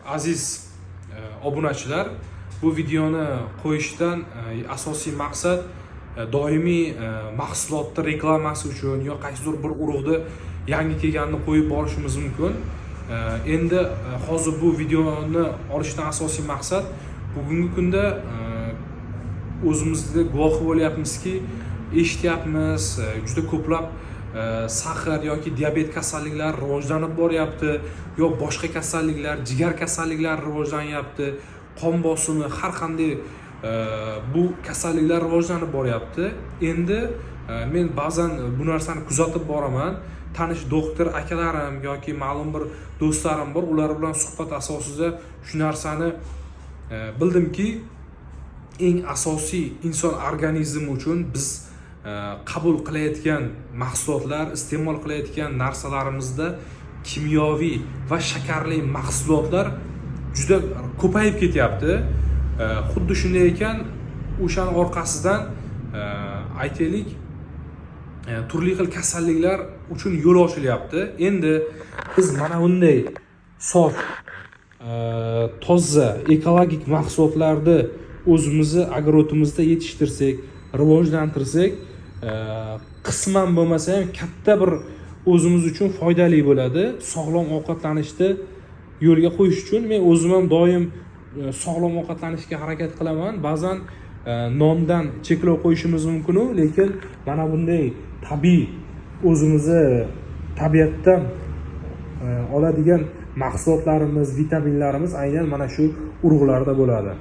Aziz obunachilar, bu videoni qo'yishdan asosiy maqsad doimiy mahsulotni reklamasi uchun yo qaysidir bir urug'da yangi kelganini qo'yib borishimiz mumkin. Endi hozir bu videoni olishdan asosiy maqsad bugungi kunda o'zimizda guvohi bo'lyapmizki, eshityapmiz, juda ko'plab sahar yoki diabet kasalliklari rivojlanib boryapti, yo boshqa kasalliklar, jigar kasalliklari rivojlanyapti, qon bosimi, har qanday bu kasalliklar rivojlanib boryapti. Endi men ba'zan bu narsani kuzatib boraman. Tanish doktor akalarim yoki ma'lum bir do'stlarim bor, ular bilan suhbat asosida shu narsani bildimki, eng asosiy inson organizmi uchun biz qabul qilayotgan mahsulotlar, iste'mol qilayotgan narsalarimizda kimyoviy va shakarli mahsulotlar juda ko'payib ketyapti. Xuddi shunday ekan, o'shaning orqasidan aytaylik, turli xil kasalliklar uchun yo'l ochilyapti. Endi biz mana bunday sof, toza, ekologik mahsulotlarni o'zimizni agrotimizda yetishtirsak, rivojlantirsak, qisman bo'lmasa ham katta bir o'zimiz uchun foydali bo'ladi. Sog'lom ovqatlanishni yo'lga qo'yish uchun men o'zim ham doim sog'lom ovqatlanishga harakat qilaman. Ba'zan nondan cheklov qo'yishimiz mumkin, lekin mana bunday tabiiy, o'zimizni tabiatdan oladigan mahsulotlarimiz, vitaminlarimiz aynan mana shu urug'larda bo'ladi.